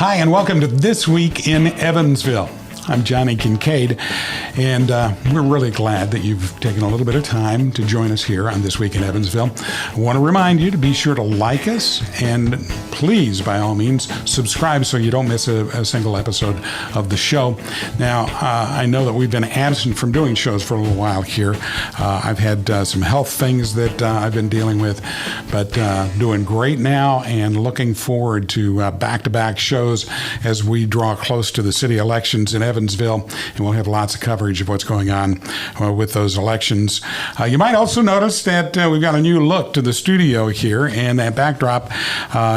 Hi, and welcome to This Week in Evansville. I'm Johnny Kincaid, and we're really glad that you've taken a little bit of time to join us here on This Week in Evansville. I want to remind you to be sure to like us, and please, by all means, subscribe so you don't miss a single episode of the show. Now, I know that we've been absent from doing shows for a little while here. I've had some health things that I've been dealing with, but doing great now and looking forward to back-to-back shows as we draw close to the city elections in Evansville, and we'll have lots of coverage of what's going on with those elections. You might also notice that we've got a new look to the studio here, and that backdrop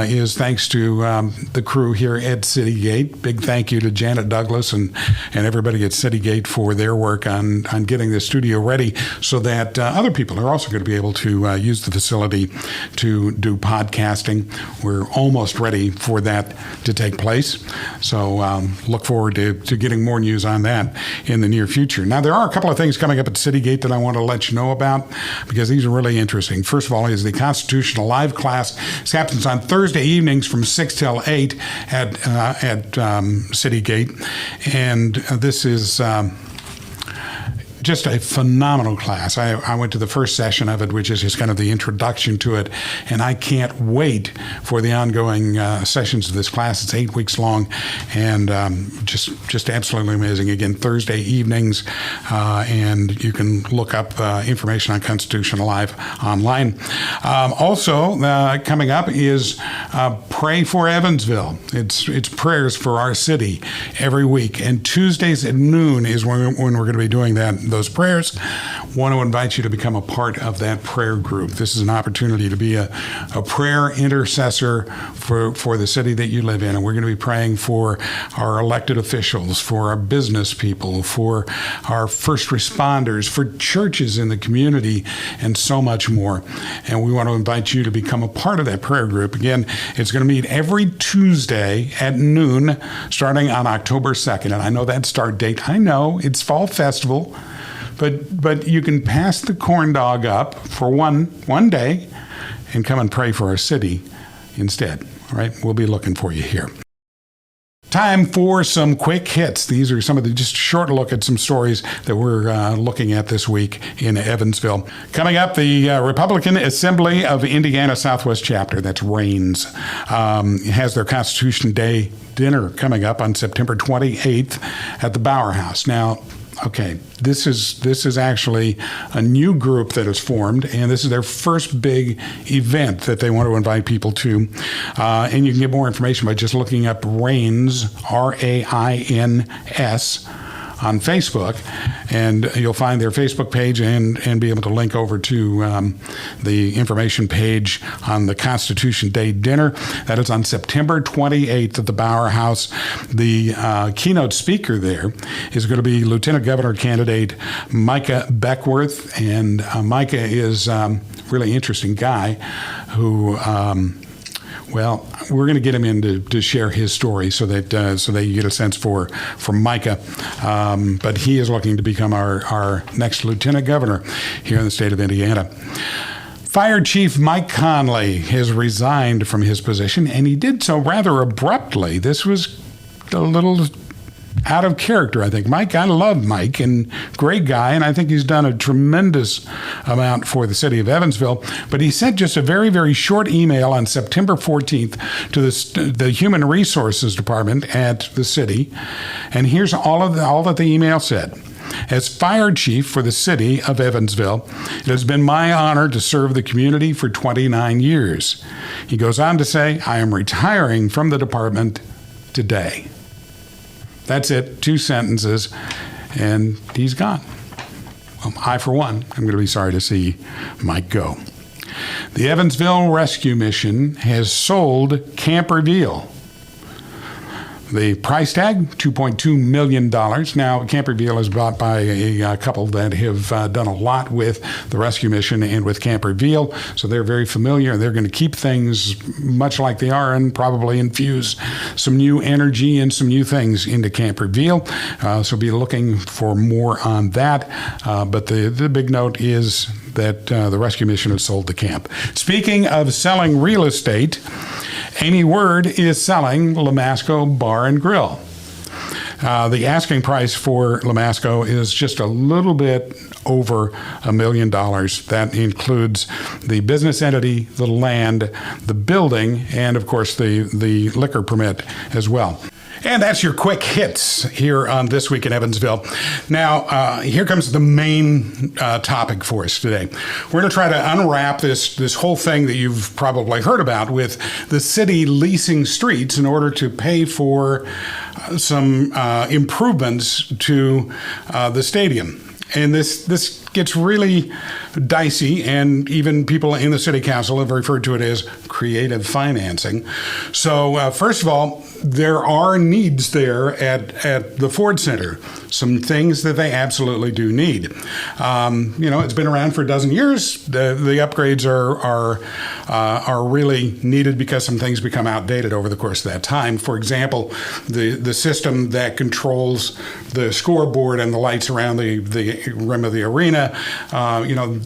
is thanks to the crew here at Citygate. Big thank you to Janet Douglas and everybody at Citygate for their work on getting the studio ready so that other people are also going to be able to use the facility to do podcasting. We're almost ready for that to take place, so look forward to getting more news on that in the near future. Now, there are a couple of things coming up at Citygate that I want to let you know about because these are really interesting. First of all is the Constitutional Live class. This happens on Thursday evenings from 6 till 8 at Citygate, and this is just a phenomenal class. I went to the first session of it, which is just kind of the introduction to it, and I can't wait for the ongoing sessions of this class. It's 8 weeks long, and just absolutely amazing. Again, Thursday evenings, and you can look up information on Constitutional Live online. Also, coming up is Pray for Evansville. It's prayers for our city every week, and Tuesdays at noon is when we're going to be doing those prayers. Want to invite you to become a part of that prayer group. This is an opportunity to be a prayer intercessor for the city that you live in, and we're going to be praying for our elected officials, for our business people, for our first responders, for churches in the community, and so much more. And we want to invite you to become a part of that prayer group. Again, it's going to meet every Tuesday at noon starting on October 2nd. And I know that start date. I know it's Fall Festival. But you can pass the corn dog up for one day and come and pray for our city instead. All right? We'll be looking for you here. Time for some quick hits. These are some of the just short look at some stories that we're looking at this week in Evansville. Coming up, the Republican Assembly of Indiana Southwest Chapter, that's RAINS, has their Constitution Day dinner coming up on September 28th at the Bower House. Now, okay, this is actually a new group that is formed, and this is their first big event that they want to invite people to. And you can get more information by just looking up RAINS, RAINS, on Facebook, and you'll find their Facebook page and be able to link over to the information page on the Constitution Day dinner. That is on September 28th at the Bower House. The keynote speaker there is going to be Lieutenant Governor candidate Micah Beckworth, and Micah is a really interesting guy who well, we're going to get him in to share his story so that you get a sense for Micah. But he is looking to become our next lieutenant governor here in the state of Indiana. Fire Chief Mike Conley has resigned from his position, and he did so rather abruptly. This was a little out of character, I think. I love Mike, and great guy, and I think he's done a tremendous amount for the city of Evansville. But he sent just a very, very short email on September 14th to the Human Resources Department at the city, and here's all that the email said. As fire chief for the city of Evansville, it has been my honor to serve the community for 29 years. He goes on to say, I am retiring from the department today. That's it, 2 sentences, and he's gone. Well, I, for one, am going to be sorry to see Mike go. The Evansville Rescue Mission has sold Camp Reveal. The price tag, $2.2 million. Now, Camp Reveal is bought by a couple that have done a lot with the rescue mission and with Camp Reveal, so they're very familiar. They're going to keep things much like they are and probably infuse some new energy and some new things into Camp Reveal. So be looking for more on that. But the big note is that the rescue mission has sold the camp. Speaking of selling real estate, Amy Word is selling Lamasco Bar and Grill. The asking price for Lamasco is just a little bit over $1 million. That includes the business entity, the land, the building, and of course the liquor permit as well. And that's your quick hits here on This Week in Evansville. Now, here comes the main topic for us today. We're going to try to unwrap this whole thing that you've probably heard about with the city leasing streets in order to pay for some improvements to the stadium. And this gets really dicey, and even people in the city council have referred to it as creative financing. So first of all, there are needs there at the Ford Center, some things that they absolutely do need. It's been around for a dozen years. The upgrades are really needed because some things become outdated over the course of that time. For example, the system that controls the scoreboard and the lights around the rim of the arena,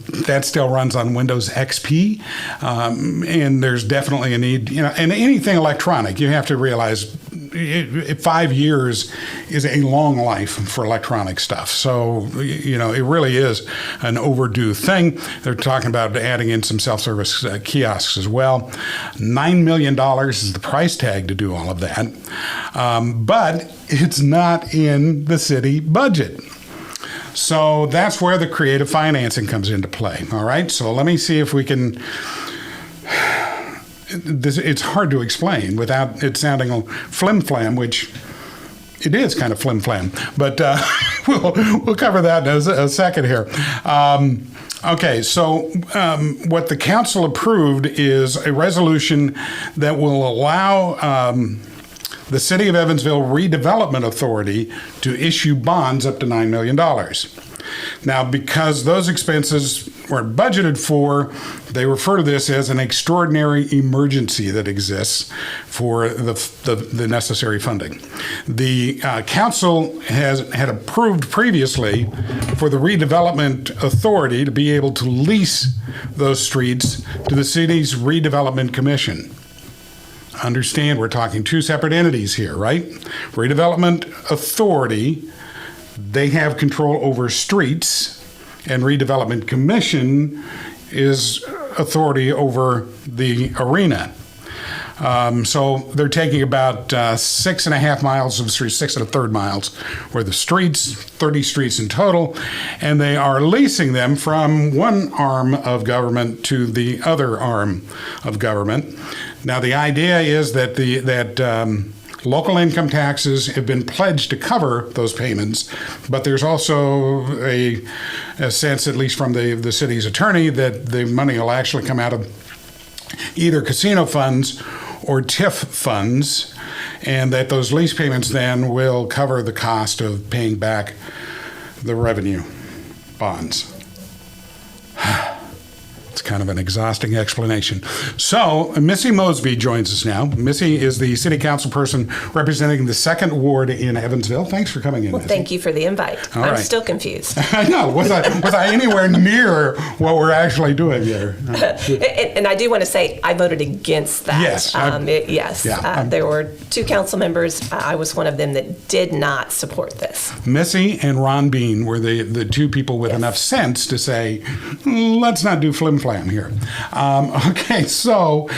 that still runs on Windows XP, and there's definitely a need. And anything electronic, you have to realize 5 years is a long life for electronic stuff. So, it really is an overdue thing. They're talking about adding in some self-service kiosks as well. $9 million is the price tag to do all of that. But it's not in the city budget. So that's where the creative financing comes into play. All right. So let me see if we can. It's hard to explain without it sounding flim-flam, which it is kind of flim-flam. But we'll cover that in a second here. Okay, so what the council approved is a resolution that will allow the City of Evansville Redevelopment Authority to issue bonds up to $9 million. Now, because those expenses weren't budgeted for, they refer to this as an extraordinary emergency that exists for the necessary funding. The council had approved previously for the Redevelopment Authority to be able to lease those streets to the city's Redevelopment Commission. Understand, we're talking two separate entities here, right? Redevelopment Authority, they have control over streets, and Redevelopment Commission is authority over the arena. So they're taking about 6.5 miles of streets, 6 1/3 miles, where the streets, 30 streets in total, and they are leasing them from one arm of government to the other arm of government. Now, the idea is that local income taxes have been pledged to cover those payments, but there's also a sense, at least from the city's attorney, that the money will actually come out of either casino funds or TIF funds, and that those lease payments then will cover the cost of paying back the revenue bonds. It's kind of an exhausting explanation. So, Missy Mosby joins us now. Missy is the city council person representing the 2nd Ward in Evansville. Thanks for coming in, Well, Missy. thank you for the invite. I'm still confused. I know. Was I anywhere near what we're actually doing here? And I do want to say I voted against that. Yes. There were 2 council members. I was one of them that did not support this. Missy and Ron Bean were the 2 people with enough sense to say, let's not do flim-flam here. Okay, so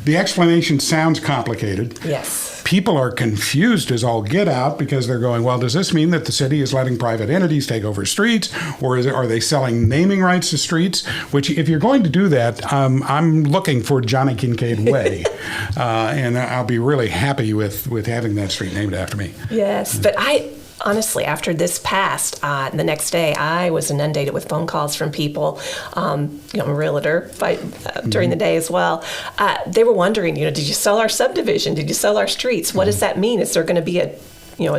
the explanation sounds complicated. Yes. People are confused as all get out because they're going, well, does this mean that the city is letting private entities take over streets, or are they selling naming rights to streets? Which, if you're going to do that, I'm looking for Johnny Kincaid Way, and I'll be really happy with having that street named after me. Yes, but honestly, after this passed, the next day I was inundated with phone calls from people. I'm a realtor during the day as well. They were wondering, did you sell our subdivision? Did you sell our streets? What does that mean? Is there going to be a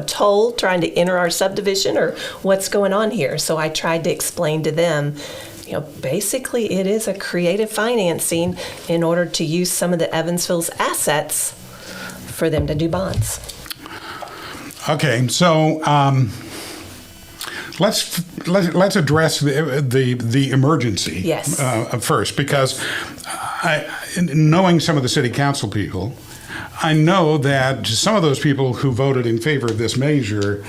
toll trying to enter our subdivision, or what's going on here? So I tried to explain to them, basically it is a creative financing in order to use some of the Evansville's assets for them to do bonds. Okay, so let's address the emergency Yes. First, because knowing some of the city council people, I know that some of those people who voted in favor of this measure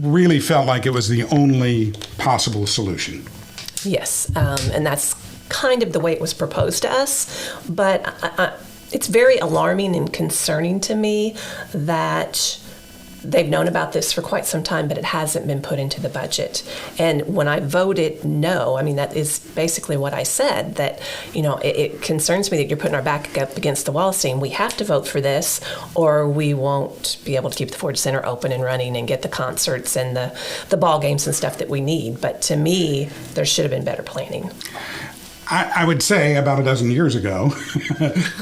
really felt like it was the only possible solution. Yes, and that's kind of the way it was proposed to us, but it's very alarming and concerning to me that they've known about this for quite some time, but it hasn't been put into the budget. And when I voted no, I mean, that is basically what I said, that, it concerns me that you're putting our back up against the wall saying we have to vote for this or we won't be able to keep the Ford Center open and running and get the concerts and the ball games and stuff that we need. But to me, there should have been better planning. I would say about a dozen years ago,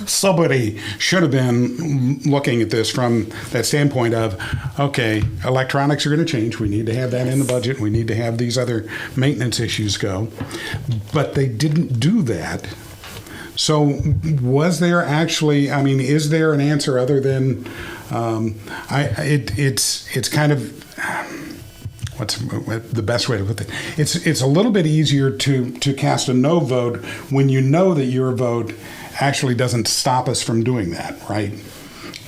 somebody should have been looking at this from that standpoint of, okay, electronics are going to change. We need to have that in the budget. We need to have these other maintenance issues go. But they didn't do that. So was there actually, is there an answer other than, it's kind of, what's the best way to put it? It's a little bit easier to cast a no vote when you know that your vote actually doesn't stop us from doing that, right?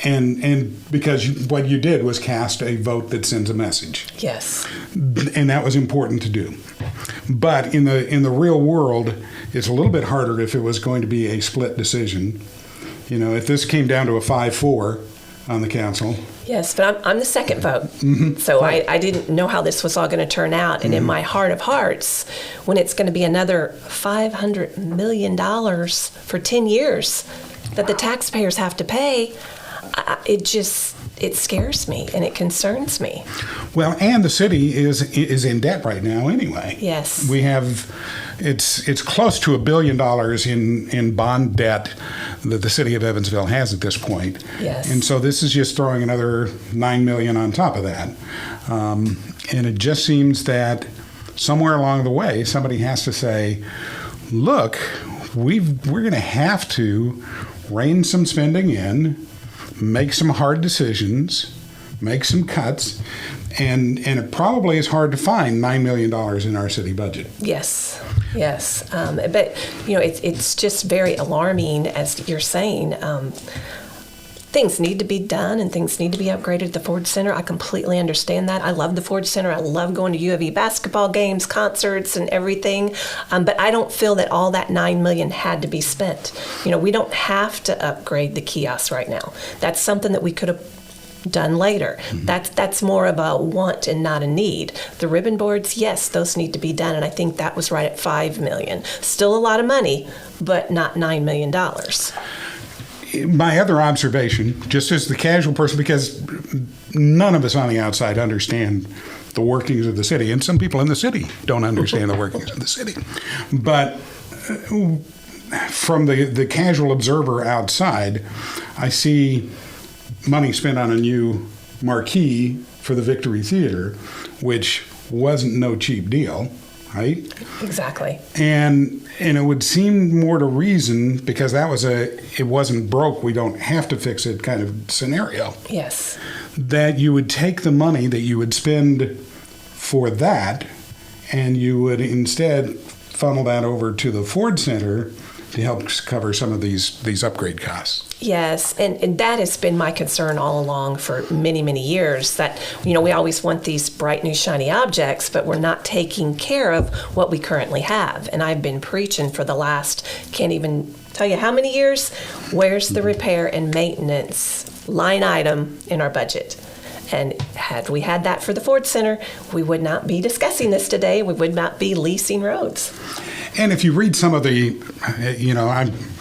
And because what you did was cast a vote that sends a message. Yes. And that was important to do. But in the real world, it's a little bit harder if it was going to be a split decision. If this came down to a 5-4 on the council. Yes, but I'm the second vote. Mm-hmm. So right. I didn't know how this was all going to turn out. And in my heart of hearts, when it's going to be another $500 million for 10 years that the taxpayers have to pay, it scares me and it concerns me. Well, and the city is in debt right now anyway. Yes. We have, it's close to $1 billion in bond debt that the city of Evansville has at this point. Yes. And so this is just throwing another $9 million on top of that. And it just seems that somewhere along the way, somebody has to say, look, we're going to have to rein some spending in, make some hard decisions, make some cuts, and it probably is hard to find $9 million in our city budget. Yes. But it's just very alarming, as you're saying. Things need to be done and things need to be upgraded at the Ford Center. I completely understand that. I love the Ford Center. I love going to U of E basketball games, concerts, and everything. But I don't feel that all that $9 million had to be spent. We don't have to upgrade the kiosks right now. That's something that we could have done later. Mm-hmm. That's more of a want and not a need. The ribbon boards, yes, those need to be done, and I think that was right at $5 million. Still a lot of money, but not $9 million. My other observation, just as the casual person, because none of us on the outside understand the workings of the city, and some people in the city don't understand the workings of the city. But from the casual observer outside, I see money spent on a new marquee for the Victory Theater, which wasn't no cheap deal, right? Exactly. And it would seem more to reason, because that was it wasn't broke, we don't have to fix it kind of scenario. Yes. That you would take the money that you would spend for that and you would instead funnel that over to the Ford Center to help cover some of these upgrade costs. Yes, and that has been my concern all along for many, many years, that, we always want these bright, new, shiny objects, but we're not taking care of what we currently have. And I've been preaching for the last, can't even tell you how many years, where's the repair and maintenance line item in our budget? And had we had that for the Ford Center, we would not be discussing this today. We would not be leasing roads. And if you read some of the,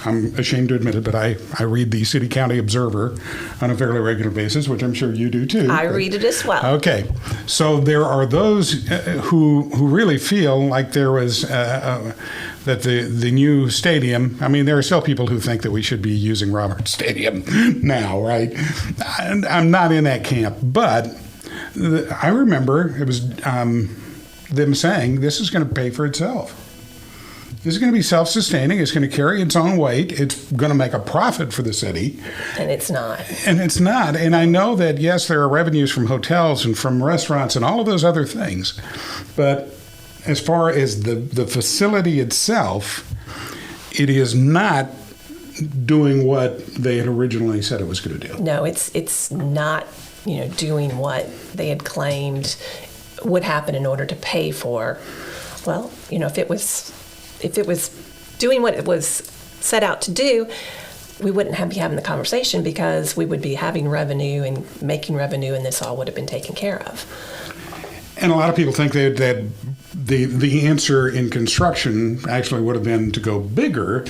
I'm ashamed to admit it, but I read the City County Observer on a fairly regular basis, which I'm sure you do too. I read it as well. Okay. So there are those who really feel like there was, that the new stadium, there are still people who think that we should be using Roberts Stadium now, right? And I'm not in that camp, but I remember it was them saying this is going to pay for itself. is going to be self-sustaining. It's going to carry its own weight. It's going to make a profit for the city. And it's not. And it's not. And I know that, yes, there are revenues from hotels and from restaurants and all of those other things. But as far as the facility itself, it is not doing what they had originally said it was going to do. No, it's not, doing what they had claimed would happen in order to pay for. Well, if it was doing what it was set out to do, we wouldn't be having the conversation, because we would be having revenue and making revenue, and this all would have been taken care of. And a lot of people think that the answer in construction actually would have been to go bigger,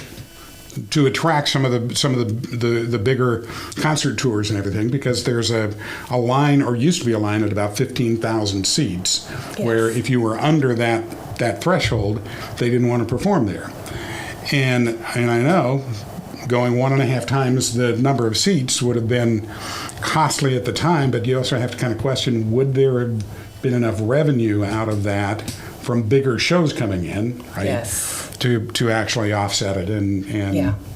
to attract some of the bigger concert tours and everything, because there's a line, or used to be a line, at about 15,000 seats, yes. where if you were under that threshold, they didn't want to perform there. And I know going 1.5 times the number of seats would have been costly at the time, but you also have to kind of question, would there have been enough revenue out of that from bigger shows coming in, right? Yes. To actually offset it and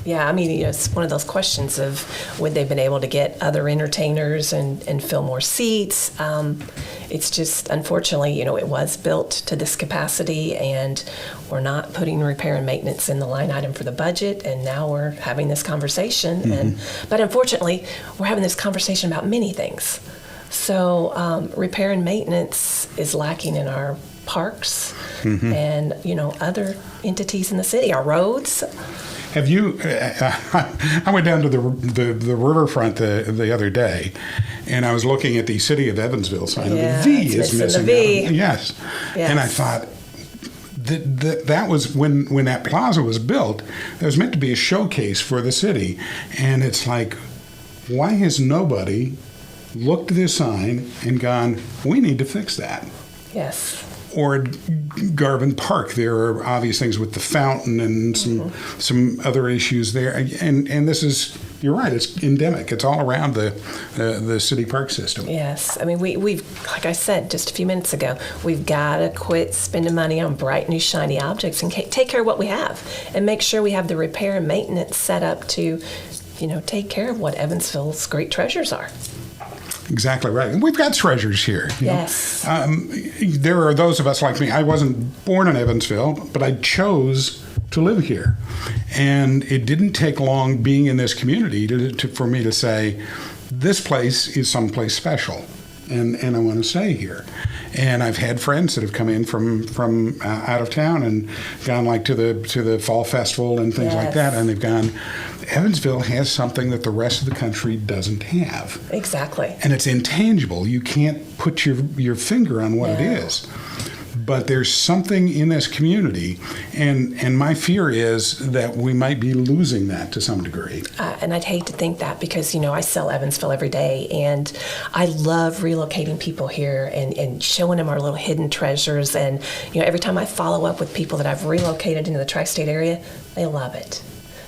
yeah. I mean, it's one of those questions of, would they have been able to get other entertainers and fill more seats? It's just, unfortunately, it was built to this capacity, and we're not putting repair and maintenance in the line item for the budget, and now we're having this conversation. Mm-hmm. But unfortunately, we're having this conversation about many things. So repair and maintenance is lacking in our parks mm-hmm. and other entities in the city, our roads. Have you? I went down to the riverfront the other day, and I was looking at the city of Evansville sign. Yeah, the V is missing. The V. Yes, and I thought that was when that plaza was built. It was meant to be a showcase for the city, and it's like, why has nobody looked at this sign and gone, we need to fix that? Yes. Or at Garvin Park, there are obvious things with the fountain and some other issues there. And this is, you're right, it's endemic. It's all around the city park system. Yes. I mean, we've, like I said just a few minutes ago, we've got to quit spending money on bright, new, shiny objects and take care of what we have, and make sure we have the repair and maintenance set up to, take care of what Evansville's great treasures are. Exactly right. And we've got treasures here. Yes. There are those of us like me. I wasn't born in Evansville, but I chose to live here. And it didn't take long being in this community for me to say, this place is someplace special, and I want to stay here. And I've had friends that have come in from out of town and gone to the fall festival and things like that, and they've gone, Evansville has something that the rest of the country doesn't have. Exactly. And it's intangible. You can't put your finger on what it is. But there's something in this community, and my fear is that we might be losing that to some degree. And I'd hate to think that, because, I sell Evansville every day, and I love relocating people here and showing them our little hidden treasures. And, every time I follow up with people that I've relocated into the tri-state area, they love it.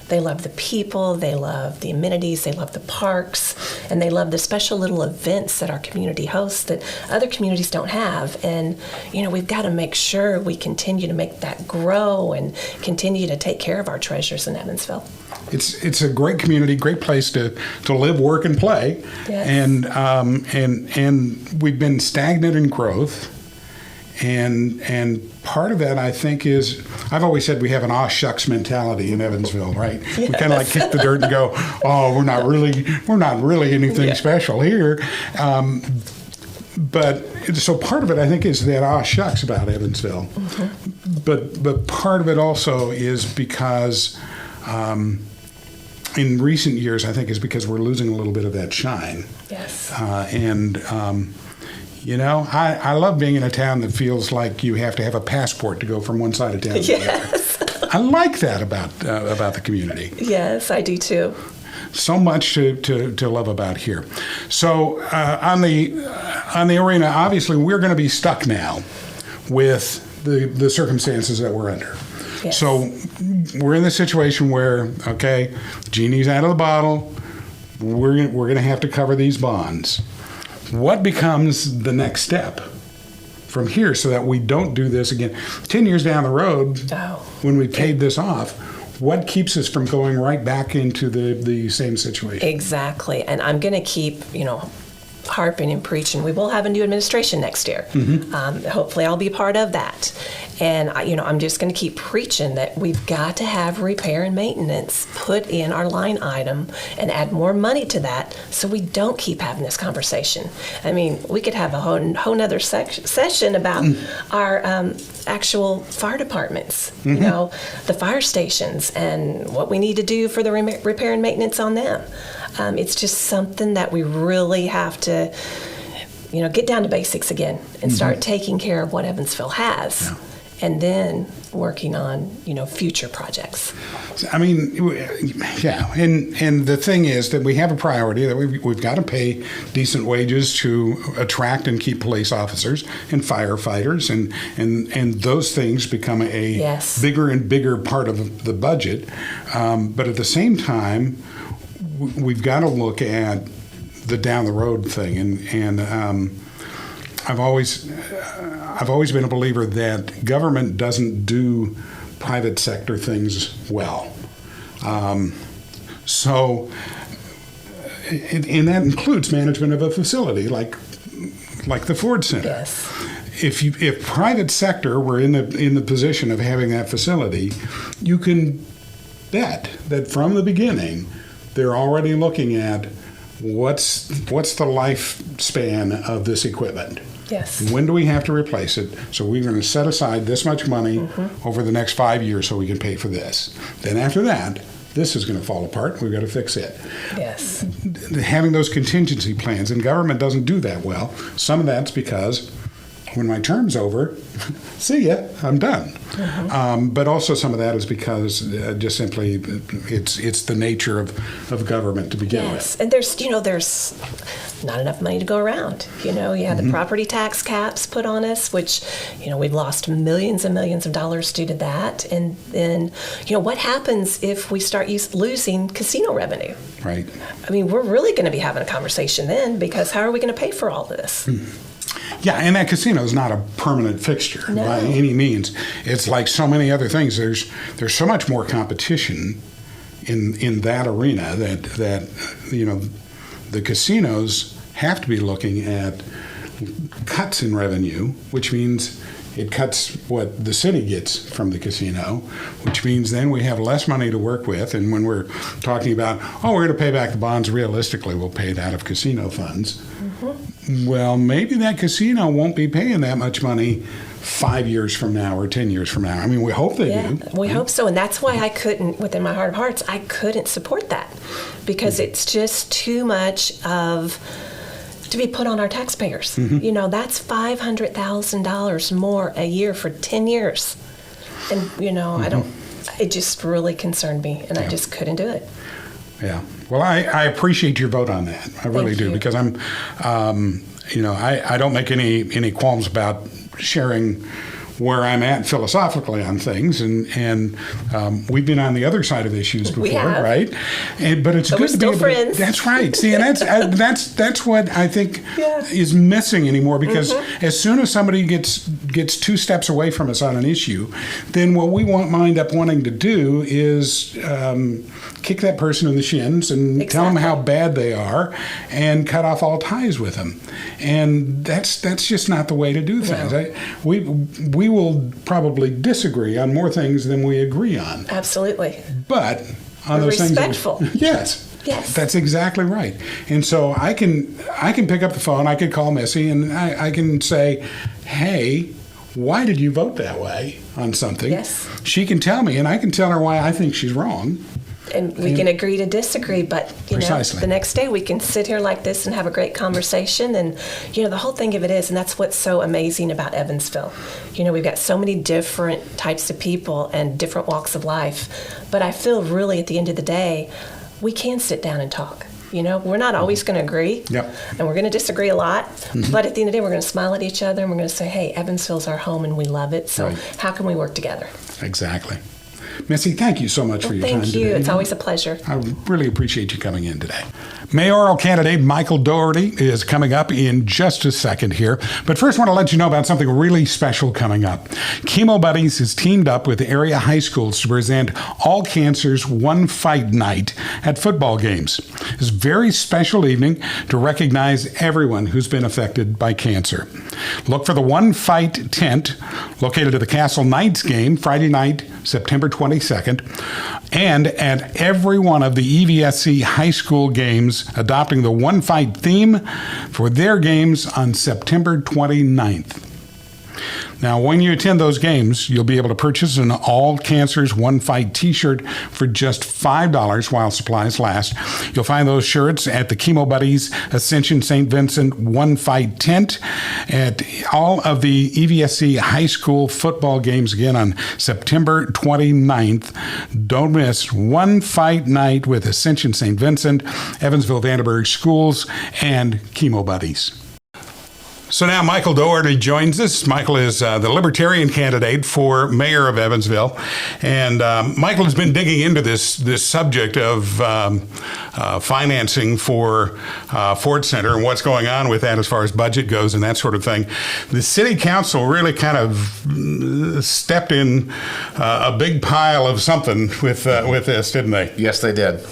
They love the people, they love the amenities, they love the parks, and they love the special little events that our community hosts that other communities don't have. And, we've got to make sure we continue to make that grow and continue to take care of our treasures in Evansville. It's a great community, great place to live, work, and play. Yes. And we've been stagnant in growth. And part of that, I think, is, I've always said we have an aw shucks mentality in Evansville, right? Yes. We kind of kick the dirt and go, oh, we're not really anything special here. But so part of it, I think, is that aw shucks about Evansville. Mm-hmm. But part of it also is because in recent years, I think, is because we're losing a little bit of that shine. Yes. I love being in a town that feels like you have to have a passport to go from one side of town to the other. I like that about the community. Yes, I do too. So much to love about here. So on the arena, obviously, we're going to be stuck now with the circumstances that we're under. Yes. So we're in this situation where, okay, genie's out of the bottle. We're going to have to cover these bonds. What becomes the next step from here so that we don't do this again? 10 years down the road, when we paid this off, what keeps us from going right back into the same situation? Exactly. And I'm going to keep, harping and preaching. We will have a new administration next year. Hopefully I'll be part of that. And, I'm just going to keep preaching that we've got to have repair and maintenance put in our line item and add more money to that so we don't keep having this conversation. I mean, we could have a whole nother session about our actual fire departments, the fire stations and what we need to do for the repair and maintenance on them. It's just something that we really have to, get down to basics again and start taking care of what Evansville has. Yeah. And then working on, future projects. I mean, yeah. And the thing is that we have a priority that we've got to pay decent wages to attract and keep police officers and firefighters, and those things become a bigger and bigger part of the budget. But at the same time, we've got to look at the down the road thing, and I've always been a believer that government doesn't do private sector things well. And that includes management of a facility like the Ford Center. Yes. If private sector were in the position of having that facility, you can bet that from the beginning they're already looking at what's the lifespan of this equipment. Yes. When do we have to replace it? So we're going to set aside this much money over the next 5 years so we can pay for this. Then after that, this is going to fall apart. We've got to fix it. Yes. Having those contingency plans, and government doesn't do that well. Some of that's because when my term's over, see ya, I'm done. But also some of that is because just simply it's the nature of government to begin with. Yes, and there's not enough money to go around. You have the property tax caps put on us, which, we've lost millions and millions of dollars due to that. And then, what happens if we start losing casino revenue? Right. I mean, we're really going to be having a conversation then, because how are we going to pay for all this? Yeah, and that casino is not a permanent fixture by any means. It's like so many other things. There's so much more competition in that arena that the casinos have to be looking at cuts in revenue, which means it cuts what the city gets from the casino, which means then we have less money to work with. And when we're talking about, we're going to pay back the bonds, realistically, we'll pay it out of casino funds. Well, maybe that casino won't be paying that much money 5 years from now or 10 years from now. I mean, we hope they do. We hope so. And that's why I couldn't, within my heart of hearts, I couldn't support that, because it's just too much to be put on our taxpayers. That's $500,000 more a year for 10 years. And, it just really concerned me, and I just couldn't do it. Yeah. Well, I appreciate your vote on that. I really do, because I'm, I don't make any qualms about sharing where I'm at philosophically on things, and we've been on the other side of issues before, right? But it's good to be able friends. That's right. See, and that's what I think is missing anymore, because as soon as somebody gets 2 steps away from us on an issue, then what we wind up wanting to do is kick that person in the shins and tell them how bad they are and cut off all ties with them. And that's just not the way to do things. No. We will probably disagree on more things than we agree on. Absolutely. But on those respectful. Things, yes. Yes. That's exactly right. And so I can pick up the phone, I could call Missy, and I can say, hey, why did you vote that way on something? Yes. She can tell me, and I can tell her why I think she's wrong. And we can agree to disagree, but the next day we can sit here like this and have a great conversation. And the whole thing of it is, and that's what's so amazing about Evansville. We've got so many different types of people and different walks of life, but I feel really at the end of the day, we can sit down and talk. We're not always going to agree, and we're going to disagree a lot, but at the end of the day, we're going to smile at each other, and we're going to say, hey, Evansville's our home, and we love it, so how can we work together? Exactly. Missy, thank you so much for your time Thank today. you. It's always a pleasure. I really appreciate you coming in today. Mayoral candidate Michael Daugheerty is coming up in just a second here. But first, I want to let you know about something really special coming up. Chemo Buddies has teamed up with area high schools to present All Cancer's One Fight Night at football games. It's a very special evening to recognize everyone who's been affected by cancer. Look for the One Fight tent located at the Castle Knights game Friday night, September 22nd, and at every one of the EVSC high school games adopting the One Fight theme for their games on September 29th. Now, when you attend those games, you'll be able to purchase an All Cancer's One Fight t-shirt for just $5 while supplies last. You'll find those shirts at the Chemo Buddies Ascension St. Vincent One Fight tent at all of the EVSC high school football games again on September 29th. Don't miss One Fight Night with Ascension St. Vincent, Evansville Vandenberg Schools, and Chemo Buddies. So now Michael Daugheerty joins us. Michael is the Libertarian candidate for mayor of Evansville. And Michael has been digging into this subject of financing for Ford Center and what's going on with that as far as budget goes and that sort of thing. The city council really kind of stepped in a big pile of something with this, didn't they? Yes, they did.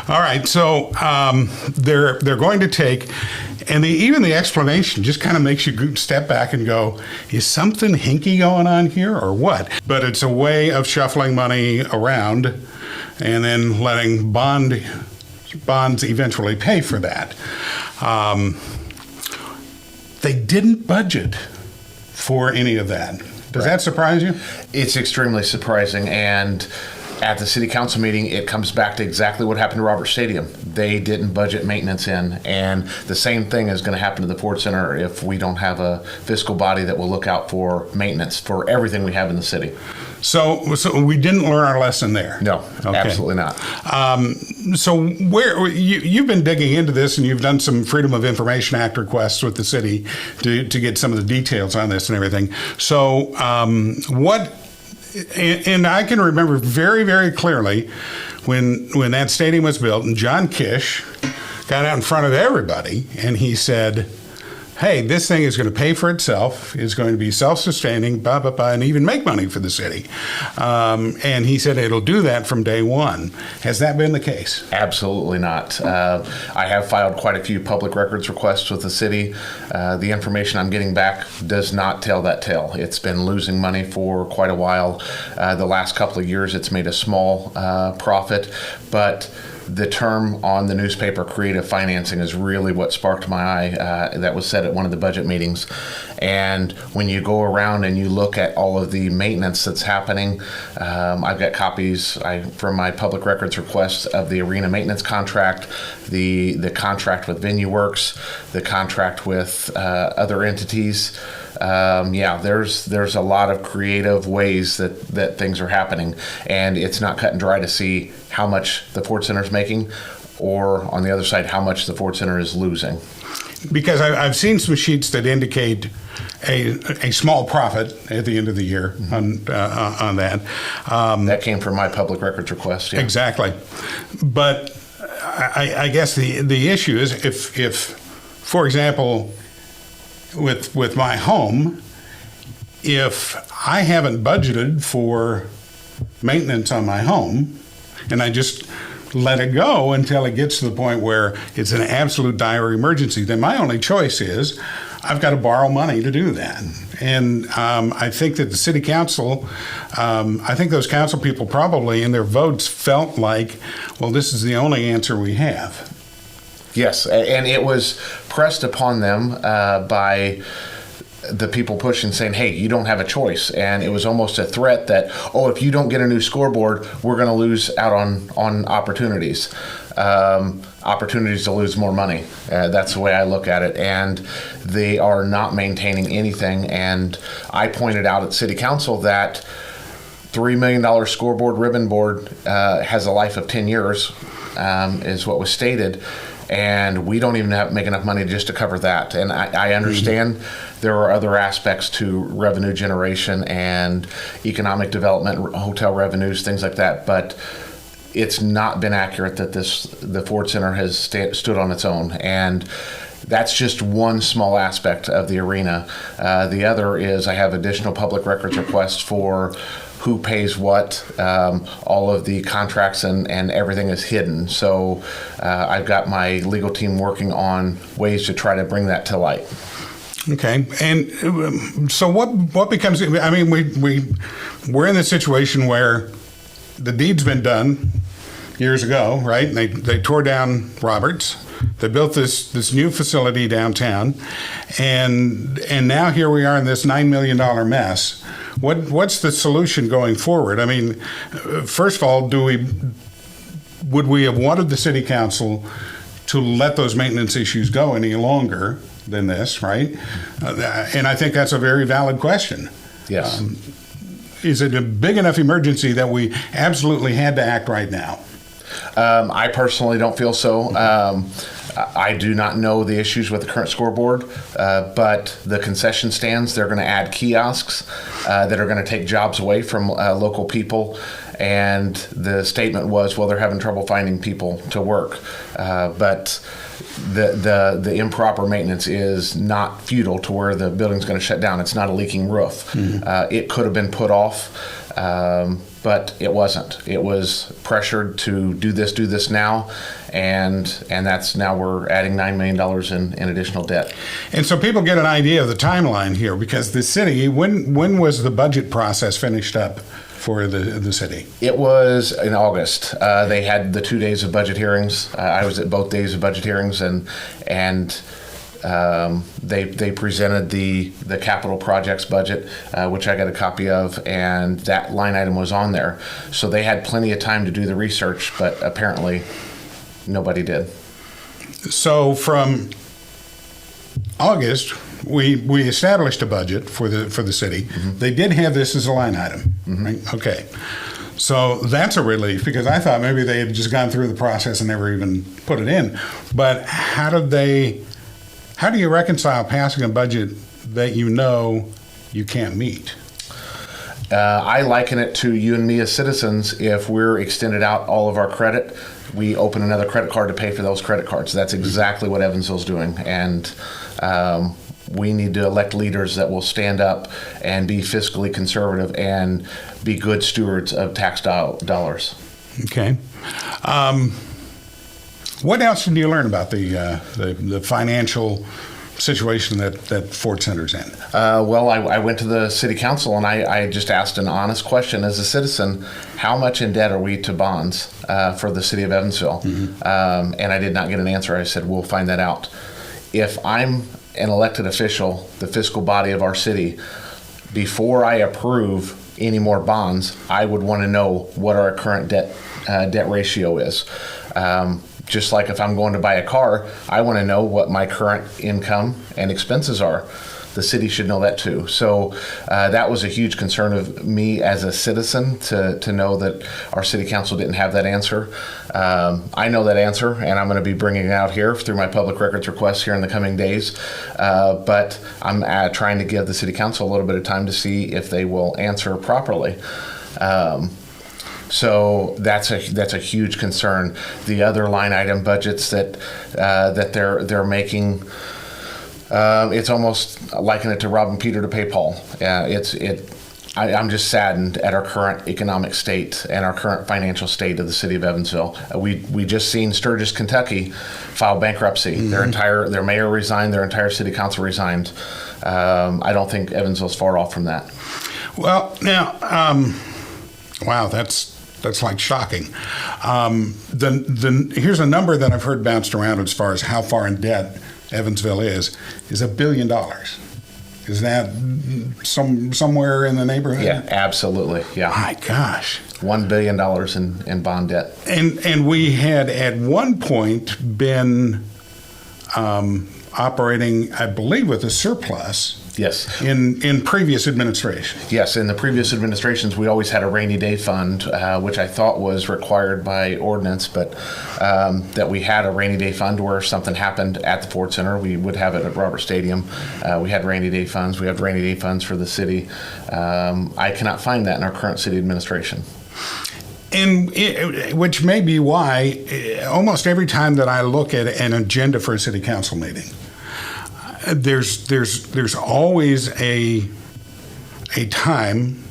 All right. So they're going to take... And even the explanation just kind of makes you step back and go, is something hinky going on here or what? But it's a way of shuffling money around and then letting bonds eventually pay for that. They didn't budget for any of that. Does that surprise you? It's extremely surprising, and at the city council meeting, it comes back to exactly what happened to Robert Stadium. They didn't budget maintenance in, and the same thing is going to happen to the Ford Center if we don't have a fiscal body that will look out for maintenance for everything we have in the city. So we didn't learn our lesson there. No, okay. Absolutely not. So where you've been digging into this, and you've done some Freedom of Information Act requests with the city to get some of the details on this and everything. So what? And I can remember very, very clearly when that stadium was built, and John Kish got out in front of everybody, and he said, hey, this thing is going to pay for itself, is going to be self-sustaining, blah, blah, blah, and even make money for the city. And he said it'll do that from day one. Has that been the case? Absolutely not. I have filed quite a few public records requests with the city. The information I'm getting back does not tell that tale. It's been losing money for quite a while. The last couple of years, it's made a small profit, but the term on the newspaper creative financing is really what sparked my eye. That was said at one of the budget meetings. And when you go around and you look at all of the maintenance that's happening, I've got copies from my public records requests of the arena maintenance contract, the contract with Venue Works, the contract with other entities. There's a lot of creative ways that things are happening, and it's not cut and dry to see how much the Ford Center is making, or on the other side, how much the Ford Center is losing. Because I've seen some sheets that indicate a small profit at the end of the year on that. That came from my public records request. Yeah. Exactly, but I guess the issue is if for example, with my home, if I haven't budgeted for maintenance on my home and I just let it go until it gets to the point where it's an absolute dire emergency, then my only choice is I've got to borrow money to do that. And I think that the city council, I think those council people probably in their votes felt like, well, this is the only answer we have. Yes, and it was pressed upon them by the people pushing, saying, hey, you don't have a choice. And it was almost a threat that, if you don't get a new scoreboard, we're going to lose out on opportunities. Opportunities to lose more money. That's the way I look at it. And they are not maintaining anything. And I pointed out at City Council that $3 million scoreboard ribbon board has a life of 10 years, is what was stated. and we don't even make enough money just to cover that. And I understand there are other aspects to revenue generation and economic development, hotel revenues, things like that, but it's not been accurate that the Ford Center has stood on its own. And that's just one small aspect of the arena. The other is I have additional public records requests for who pays what. All of the contracts and everything is hidden. So I've got my legal team working on ways to try to bring that to light. Okay, and so what becomes? I mean, we're in this situation where the deed's been done years ago, right? And they tore down Roberts. They built this new facility downtown, and now here we are in this $9 million mess. What's the solution going forward? I mean, first of all, would we have wanted the city council to let those maintenance issues go any longer than this, right? And I think that's a very valid question. Yes. Is it a big enough emergency that we absolutely had to act right now? I personally don't feel so. I do not know the issues with the current scoreboard, but the concession stands, they're going to add kiosks that are going to take jobs away from local people. And the statement was, well, they're having trouble finding people to work. But the improper maintenance is not futile to where the building's going to shut down. It's not a leaking roof. It could have been put off, but it wasn't. It was pressured to do this now, and that's now we're adding $9 million in additional debt. And so people get an idea of the timeline here, because the city, when was the budget process finished up for the city? It was in August. They had the 2 days of budget hearings. I was at both days of budget hearings, and they presented the capital projects budget, which I got a copy of, and that line item was on there. So they had plenty of time to do the research, but apparently nobody did. So from August, we established a budget for the city. They did have this as a line item, right? Okay. So that's a relief, because I thought maybe they had just gone through the process and never even put it in. But how do you reconcile passing a budget that you can't meet? I liken it to you and me as citizens. If we're extended out all of our credit, we open another credit card to pay for those credit cards. That's exactly what Evansville's doing. And we need to elect leaders that will stand up and be fiscally conservative and be good stewards of tax dollars. Okay. What else did you learn about the financial situation that Ford Center's in? Well, I went to the city council and I just asked an honest question as a citizen: how much in debt are we to bonds for the city of Evansville? And I did not get an answer. I said, we'll find that out. If I'm an elected official, the fiscal body of our city, before I approve any more bonds, I would want to know what our current debt ratio is. Just like if I'm going to buy a car, I want to know what my current income and expenses are. The city should know that too. So that was a huge concern of me as a citizen to know that our city council didn't have that answer. I know that answer, and I'm going to be bringing it out here through my public records requests here in the coming days. But I'm trying to give the city council a little bit of time to see if they will answer properly. So that's a huge concern. The other line item budgets that they're making, it's almost liken it to robbing Peter to pay Paul. I'm just saddened at our current economic state and our current financial state of the city of Evansville. We just seen Sturgis, Kentucky, file bankruptcy. Their mayor resigned. Their entire city council resigned. I don't think Evansville's far off from that. Well, now, wow, that's like shocking. Here's a number that I've heard bounced around as far as how far in debt Evansville is $1 billion. Is that somewhere in the neighborhood? Yeah, absolutely. Yeah. My gosh. $1 billion in bond debt. And we had at one point been operating, I believe, with a surplus. Yes. In previous administration. Yes, in the previous administrations, we always had a rainy day fund, which I thought was required by ordinance, but that we had a rainy day fund where if something happened at the Ford Center, we would have it at Robert Stadium. We had rainy day funds. We have rainy day funds for the city. I cannot find that in our current city administration. And which may be why almost every time that I look at an agenda for a city council meeting, there's always a time,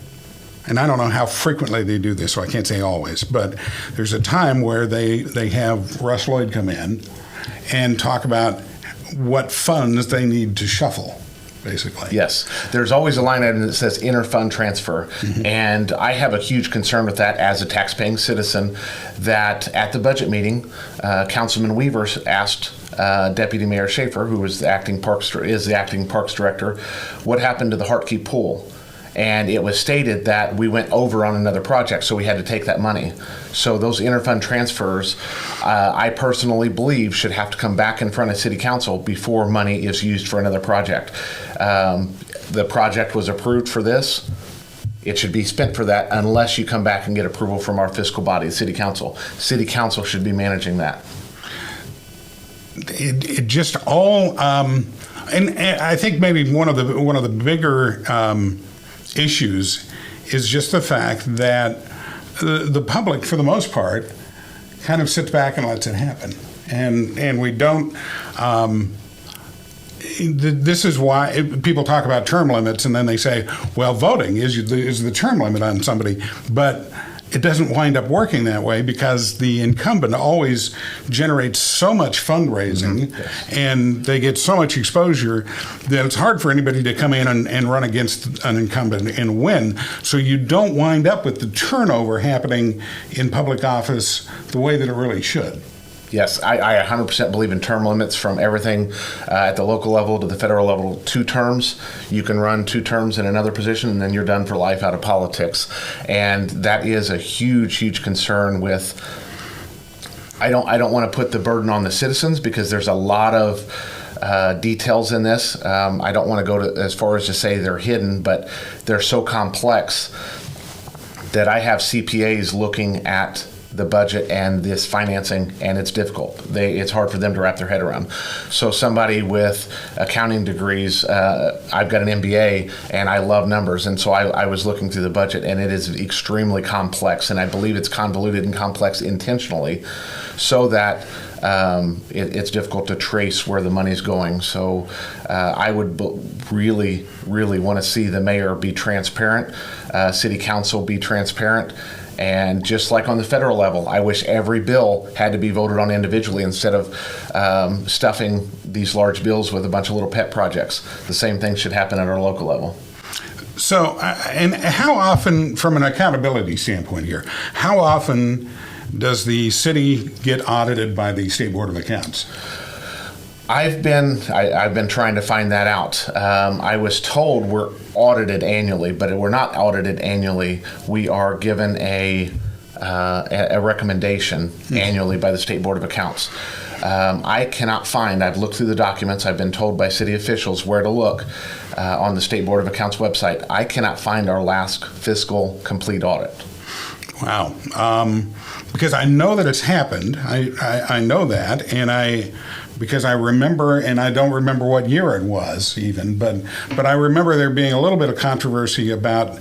and I don't know how frequently they do this, so I can't say always, but there's a time where they have Russ Lloyd come in and talk about what funds they need to shuffle, basically. Yes. There's always a line item that says inter-fund transfer. Mm-hmm. And I have a huge concern with that as a tax-paying citizen, that at the budget meeting, Councilman Weaver asked Deputy Mayor Schaefer, who is the acting parks director, what happened to the Hartke pool. And it was stated that we went over on another project, so we had to take that money. So those interfund transfers, I personally believe, should have to come back in front of City Council before money is used for another project. The project was approved for this. It should be spent for that unless you come back and get approval from our fiscal body, City Council. City Council should be managing that. It just all, and I think maybe one of the bigger issues is just the fact that the public, for the most part, kind of sits back and lets it happen, and we don't. This is why people talk about term limits, and then they say, "Well, voting is the term limit on somebody," but it doesn't wind up working that way because the incumbent always generates so much fundraising. Mm-hmm. Yes. And they get so much exposure that it's hard for anybody to come in and run against an incumbent and win. So you don't wind up with the turnover happening in public office the way that it really should. Yes, I 100% believe in term limits, from everything at the local level to the federal level. 2 terms. You can run 2 terms in another position, and then you're done for life out of politics. And that is a huge, huge concern with. I don't want to put the burden on the citizens because there's a lot of details in this. I don't want to go as far as to say they're hidden, but they're so complex that I have CPAs looking at the budget and this financing, and it's difficult. It's hard for them to wrap their head around. So somebody with accounting degrees, I've got an MBA and I love numbers, and so I was looking through the budget, and it is extremely complex, and I believe it's convoluted and complex intentionally so that it's difficult to trace where the money's going. So I would really, really want to see the mayor be transparent, city council be transparent. And just like on the federal level, I wish every bill had to be voted on individually instead of stuffing these large bills with a bunch of little pet projects. The same thing should happen at our local level. So, and how often, from an accountability standpoint here, how often does the city get audited by the State Board of Accounts? I've been trying to find that out. I was told we're audited annually, but we're not audited annually. We are given a recommendation annually by the State Board of Accounts. I cannot find. I've looked through the documents. I've been told by city officials where to look on the State Board of Accounts website. I cannot find our last fiscal complete audit. Wow. Because I know that it's happened. I know that, and because I remember, and I don't remember what year it was even, but I remember there being a little bit of controversy about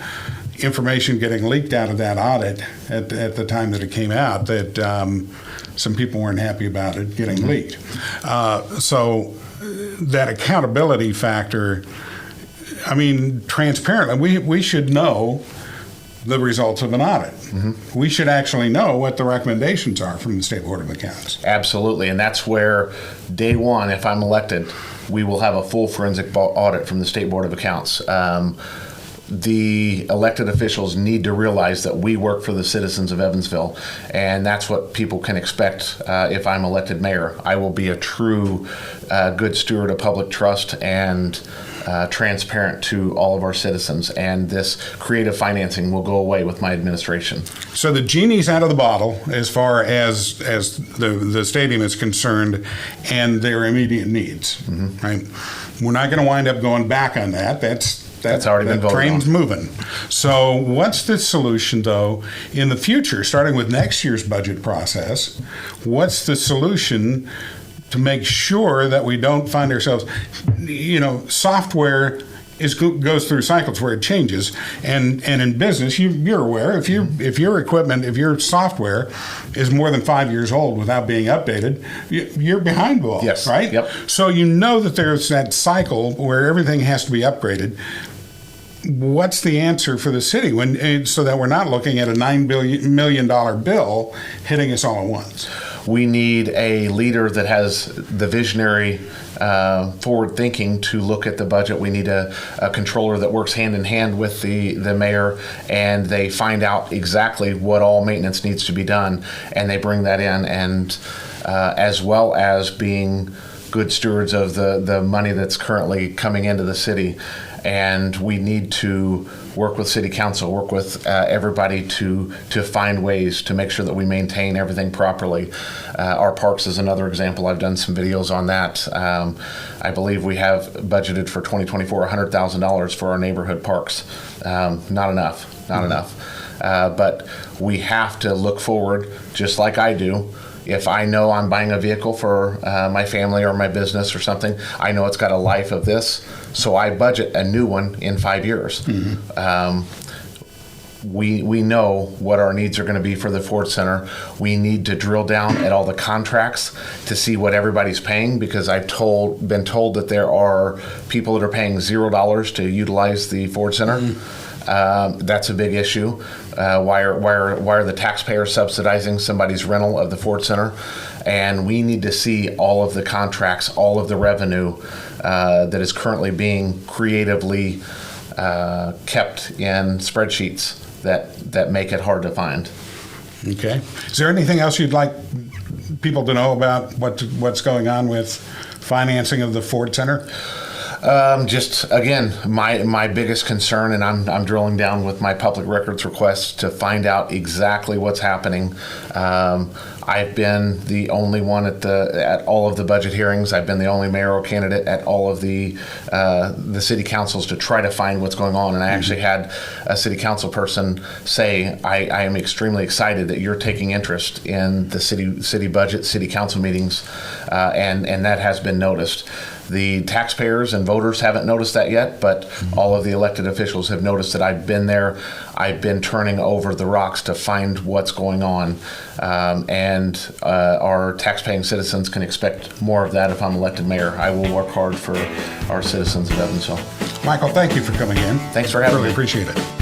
information getting leaked out of that audit at the time that it came out, that some people weren't happy about it getting leaked. So that accountability factor, I mean, transparently, we should know the results of an audit. Mm-hmm. We should actually know what the recommendations are from the State Board of Accounts. Absolutely, and that's where day one, if I'm elected, we will have a full forensic audit from the State Board of Accounts. The elected officials need to realize that we work for the citizens of Evansville, and that's what people can expect if I'm elected mayor. I will be a true good steward of public trust and transparent to all of our citizens, and this creative financing will go away with my administration. So the genie's out of the bottle as far as the stadium is concerned and their immediate needs, right? We're not going to wind up going back on that. That's already been voted on. Train's moving. So what's the solution, though, in the future, starting with next year's budget process? What's the solution to make sure that we don't find ourselves, software goes through cycles where it changes, and in business, you're aware if your equipment, if your software is more than 5 years old without being updated, you're behind the ball, yes, right? Yep. So that there's that cycle where everything has to be upgraded. What's the answer for the city so that we're not looking at a $9 million bill hitting us all at once? We need a leader that has the visionary forward thinking to look at the budget. We need a controller that works hand in hand with the mayor, and they find out exactly what all maintenance needs to be done, and they bring that in, and as well as being good stewards of the money that's currently coming into the city. And we need to work with city council, work with everybody to find ways to make sure that we maintain everything properly. Our parks is another example. I've done some videos on that. I believe we have budgeted for 2024 $100,000 for our neighborhood parks. Not enough. But we have to look forward, just like I do. If I know I'm buying a vehicle for my family or my business or something, I know it's got a life of this, so I budget a new one in 5 years. We know what our needs are going to be for the Ford Center. We need to drill down at all the contracts to see what everybody's paying, because I've been told that there are people that are paying $0 to utilize the Ford Center. That's a big issue. Why are the taxpayers subsidizing somebody's rental of the Ford Center? And we need to see all of the contracts, all of the revenue that is currently being creatively kept in spreadsheets that make it hard to find. Okay. Is there anything else you'd like people to know about what's going on with financing of the Ford Center? Just again, my biggest concern, and I'm drilling down with my public records requests to find out exactly what's happening. I've been the only one at all of the budget hearings. I've been the only mayoral candidate at all of the city councils to try to find what's going on. And I actually had a city council person say, I am extremely excited that you're taking interest in the city budget, city council meetings, and that has been noticed. The taxpayers and voters haven't noticed that yet, but all of the elected officials have noticed that I've been there. I've been turning over the rocks to find what's going on, and our taxpaying citizens can expect more of that if I'm elected mayor. I will work hard for our citizens of Evansville. Michael, thank you for coming in. Thanks for having me. Really appreciate it.